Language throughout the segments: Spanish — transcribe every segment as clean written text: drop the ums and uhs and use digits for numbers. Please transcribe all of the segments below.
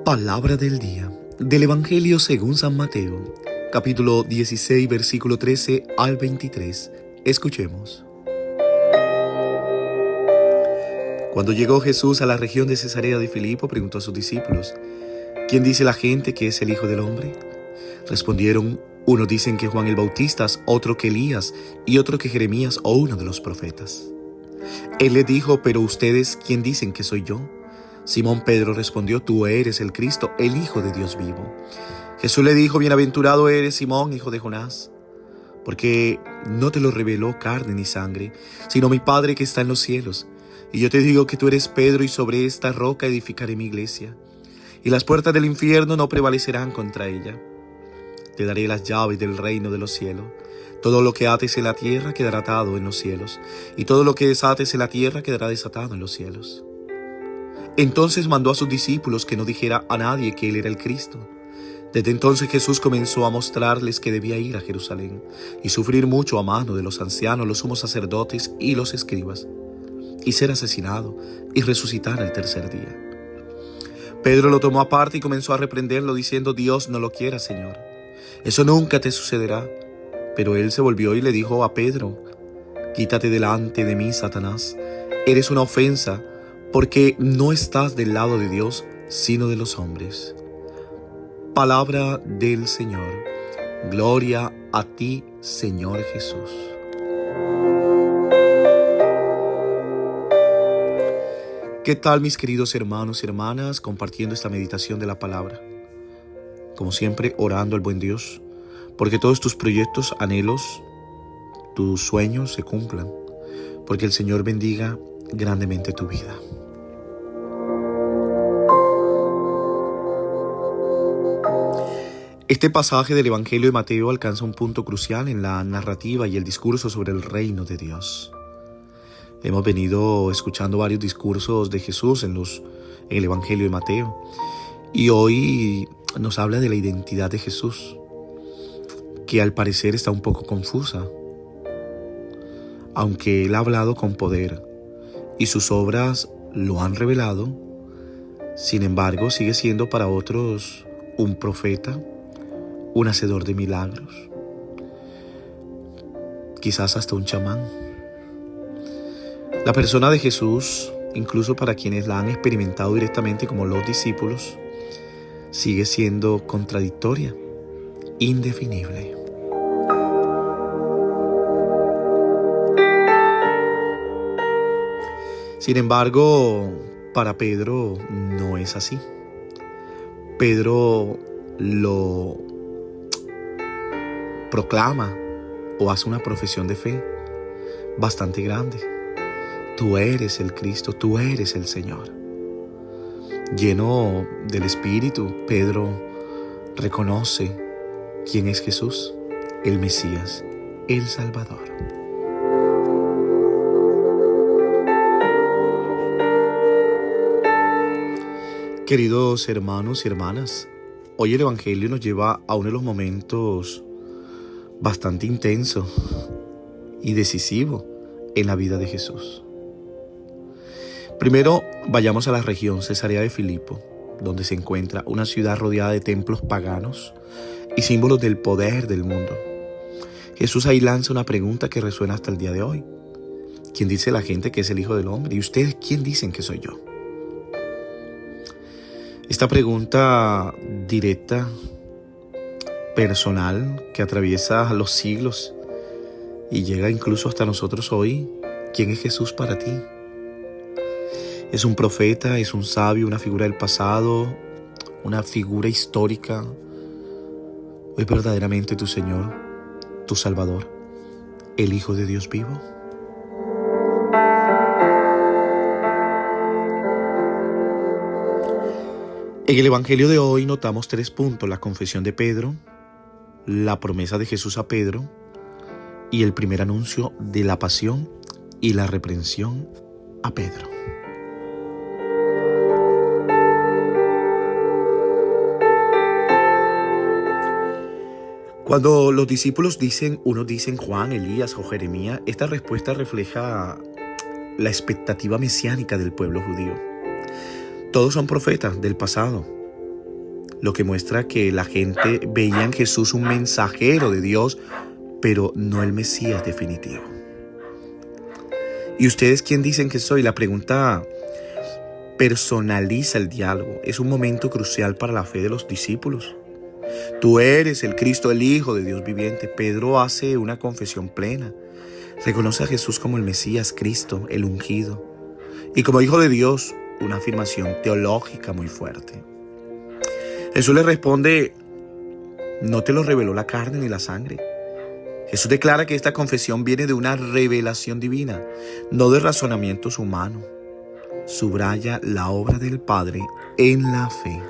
Palabra del día del Evangelio según San Mateo, capítulo 16, versículo 13 al 23. Escuchemos. Cuando llegó Jesús a la región de Cesarea de Filipo, preguntó a sus discípulos: ¿Quién dice la gente que es el Hijo del Hombre? Respondieron: unos dicen que Juan el Bautista, otro que Elías, y otro que Jeremías o uno de los profetas. Él les dijo: ¿pero ustedes quién dicen que soy yo? Simón Pedro respondió: tú eres el Cristo, el Hijo de Dios vivo. Jesús le dijo: bienaventurado eres, Simón, hijo de Jonás, porque no te lo reveló carne ni sangre, sino mi Padre que está en los cielos. Y yo te digo que tú eres Pedro, y sobre esta roca edificaré mi iglesia, y las puertas del infierno no prevalecerán contra ella. Te daré las llaves del reino de los cielos. Todo lo que ates en la tierra quedará atado en los cielos, y todo lo que desates en la tierra quedará desatado en los cielos. Entonces mandó a sus discípulos que no dijera a nadie que él era el Cristo. Desde entonces Jesús comenzó a mostrarles que debía ir a Jerusalén y sufrir mucho a mano de los ancianos, los sumos sacerdotes y los escribas, y ser asesinado y resucitar al tercer día. Pedro lo tomó aparte y comenzó a reprenderlo diciendo: Dios no lo quiera, Señor. Eso nunca te sucederá. Pero él se volvió y le dijo a Pedro: quítate delante de mí, Satanás. Eres una ofensa, porque no estás del lado de Dios, sino de los hombres. Palabra del Señor. Gloria a ti, Señor Jesús. ¿Qué tal, mis queridos hermanos y hermanas, compartiendo esta meditación de la palabra? Como siempre, orando al buen Dios, porque todos tus proyectos, anhelos, tus sueños se cumplan, porque el Señor bendiga grandemente tu vida. Este pasaje del Evangelio de Mateo alcanza un punto crucial en la narrativa y el discurso sobre el reino de Dios. Hemos venido escuchando varios discursos de Jesús en el Evangelio de Mateo, y hoy nos habla de la identidad de Jesús, que al parecer está un poco confusa. Aunque él ha hablado con poder y sus obras lo han revelado, sin embargo sigue siendo para otros un profeta, un hacedor de milagros, quizás hasta un chamán. La persona de Jesús, incluso para quienes la han experimentado directamente como los discípulos, sigue siendo contradictoria, indefinible. Sin embargo, para Pedro no es así. Pedro lo proclama o hace una profesión de fe bastante grande. Tú eres el Cristo, tú eres el Señor. Lleno del Espíritu, Pedro reconoce quién es Jesús, el Mesías, el Salvador. Queridos hermanos y hermanas, hoy el Evangelio nos lleva a uno de los momentos bastante intenso y decisivo en la vida de Jesús. Primero, vayamos a la región Cesarea de Filipo, donde se encuentra una ciudad rodeada de templos paganos y símbolos del poder del mundo. Jesús ahí lanza una pregunta que resuena hasta el día de hoy. ¿Quién dice la gente que es el Hijo del Hombre? ¿Y ustedes quién dicen que soy yo? Esta pregunta directa, personal, que atraviesa los siglos y llega incluso hasta nosotros hoy. ¿Quién es Jesús para ti? ¿Es un profeta? ¿Es un sabio? ¿Una figura del pasado? ¿Una figura histórica? ¿O es verdaderamente tu Señor, tu Salvador, el Hijo de Dios vivo? En el Evangelio de hoy notamos 3 puntos: la confesión de Pedro, la promesa de Jesús a Pedro y el primer anuncio de la pasión y la reprensión a Pedro. Cuando los discípulos unos dicen Juan, Elías o Jeremías, esta respuesta refleja la expectativa mesiánica del pueblo judío. Todos son profetas del pasado, lo que muestra que la gente veía en Jesús un mensajero de Dios, pero no el Mesías definitivo. ¿Y ustedes quién dicen que soy? La pregunta personaliza el diálogo. Es un momento crucial para la fe de los discípulos. Tú eres el Cristo, el Hijo de Dios viviente. Pedro hace una confesión plena. Reconoce a Jesús como el Mesías, Cristo, el ungido. Y como Hijo de Dios, una afirmación teológica muy fuerte. Jesús le responde: no te lo reveló la carne ni la sangre. Jesús declara que esta confesión viene de una revelación divina, no de razonamientos humanos. Subraya la obra del Padre en la fe.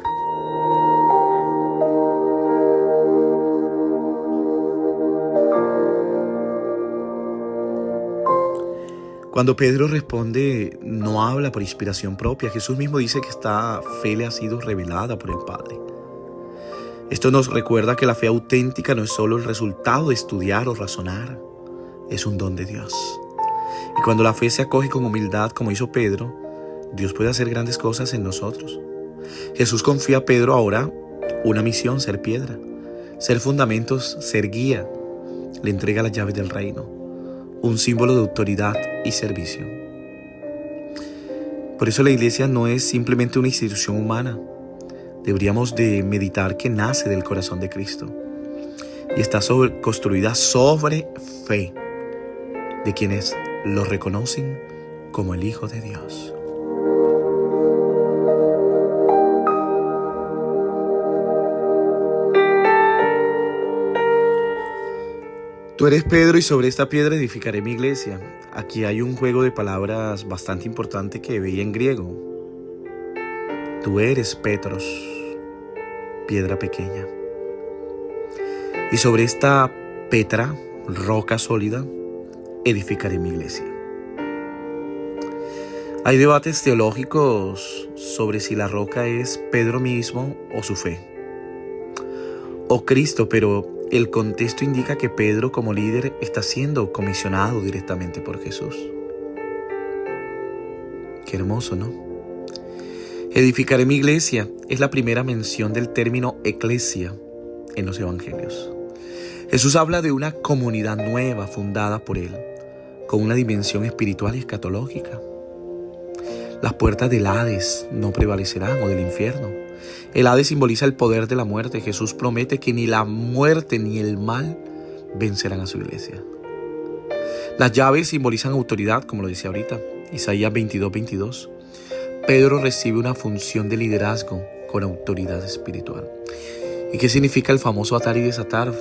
Cuando Pedro responde, no habla por inspiración propia. Jesús mismo dice que esta fe le ha sido revelada por el Padre. Esto nos recuerda que la fe auténtica no es solo el resultado de estudiar o razonar, es un don de Dios. Y cuando la fe se acoge con humildad, como hizo Pedro, Dios puede hacer grandes cosas en nosotros. Jesús confía a Pedro ahora una misión: ser piedra, ser fundamentos, ser guía. Le entrega las llaves del reino, un símbolo de autoridad y servicio. Por eso la iglesia no es simplemente una institución humana. Deberíamos de meditar que nace del corazón de Cristo y está construida sobre fe de quienes lo reconocen como el Hijo de Dios. Tú eres Pedro y sobre esta piedra edificaré mi iglesia. Aquí hay un juego de palabras bastante importante que veía en griego. Tú eres Petros, piedra pequeña. Y sobre esta Petra, roca sólida, edificaré mi iglesia. Hay debates teológicos sobre si la roca es Pedro mismo o su fe, o Cristo, pero el contexto indica que Pedro como líder está siendo comisionado directamente por Jesús. Qué hermoso, ¿no? Edificaré mi iglesia es la primera mención del término eclesia en los evangelios. Jesús habla de una comunidad nueva fundada por Él, con una dimensión espiritual y escatológica. Las puertas del Hades no prevalecerán, o del infierno. El Hades simboliza el poder de la muerte. Jesús promete que ni la muerte ni el mal vencerán a su iglesia. Las llaves simbolizan autoridad, como lo dice ahorita, Isaías 22:22. Pedro recibe una función de liderazgo con autoridad espiritual. ¿Y qué significa el famoso atar y desatar?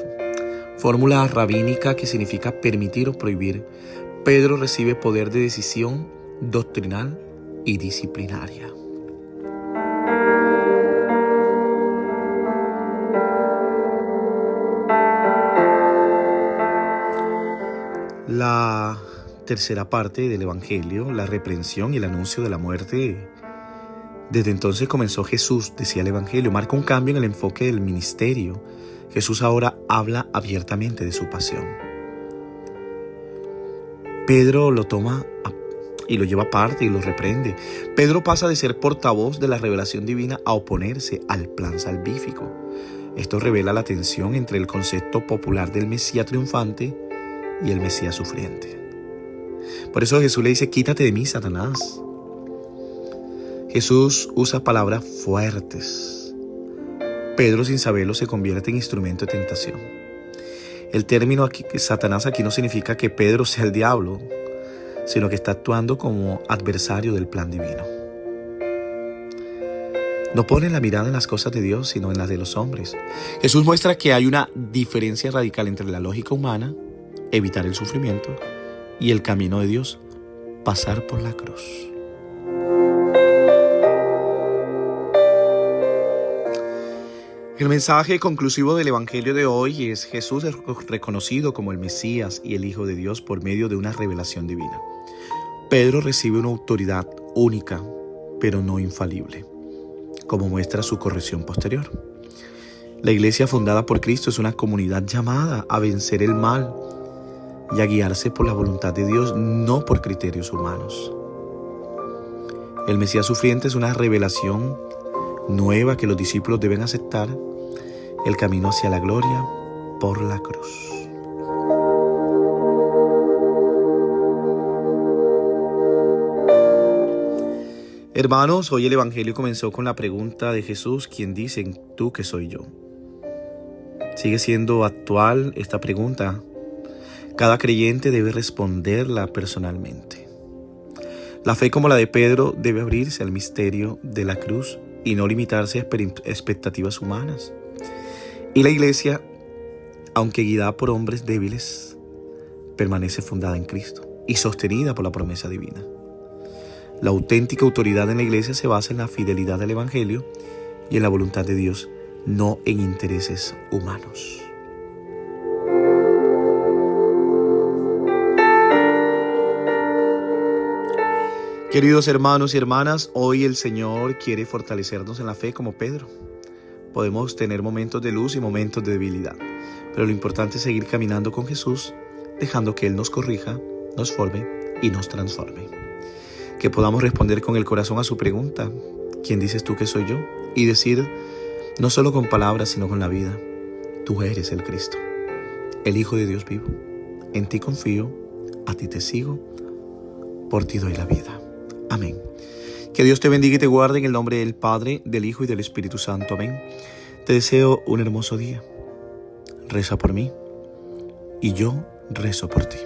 Fórmula rabínica que significa permitir o prohibir. Pedro recibe poder de decisión doctrinal y disciplinaria. La tercera parte del Evangelio, la reprensión y el anuncio de la muerte. Desde entonces comenzó Jesús, decía el Evangelio, marca un cambio en el enfoque del ministerio. Jesús ahora habla abiertamente de su pasión. Pedro lo toma y lo lleva aparte y lo reprende. Pedro pasa de ser portavoz de la revelación divina a oponerse al plan salvífico. Esto revela la tensión entre el concepto popular del Mesías triunfante y el Mesías sufriente. Por eso Jesús le dice: quítate de mí, Satanás. Jesús usa palabras fuertes. Pedro, sin saberlo, se convierte en instrumento de tentación. El término aquí, Satanás, aquí no significa que Pedro sea el diablo, sino que está actuando como adversario del plan divino. No pone la mirada en las cosas de Dios, sino en las de los hombres. Jesús muestra que hay una diferencia radical entre la lógica humana, evitar el sufrimiento, y el camino de Dios, pasar por la cruz. El mensaje conclusivo del Evangelio de hoy es: Jesús es reconocido como el Mesías y el Hijo de Dios por medio de una revelación divina. Pedro recibe una autoridad única, pero no infalible, como muestra su corrección posterior. La iglesia fundada por Cristo es una comunidad llamada a vencer el mal y a guiarse por la voluntad de Dios, no por criterios humanos. El Mesías sufriente es una revelación nueva que los discípulos deben aceptar, el camino hacia la gloria por la cruz. Hermanos, hoy el Evangelio comenzó con la pregunta de Jesús: ¿quién dicen tú que soy yo? Sigue siendo actual esta pregunta. Cada creyente debe responderla personalmente. La fe, como la de Pedro, debe abrirse al misterio de la cruz y no limitarse a expectativas humanas. Y la Iglesia, aunque guiada por hombres débiles, permanece fundada en Cristo y sostenida por la promesa divina. La auténtica autoridad en la Iglesia se basa en la fidelidad del Evangelio y en la voluntad de Dios, no en intereses humanos. Queridos hermanos y hermanas, hoy el Señor quiere fortalecernos en la fe como Pedro. Podemos tener momentos de luz y momentos de debilidad, pero lo importante es seguir caminando con Jesús, dejando que Él nos corrija, nos forme y nos transforme. Que podamos responder con el corazón a su pregunta: ¿quién dices tú que soy yo? Y decir, no solo con palabras, sino con la vida: tú eres el Cristo, el Hijo de Dios vivo. En ti confío, a ti te sigo, por ti doy la vida. Amén. Que Dios te bendiga y te guarde en el nombre del Padre, del Hijo y del Espíritu Santo. Amén. Te deseo un hermoso día. Reza por mí y yo rezo por ti.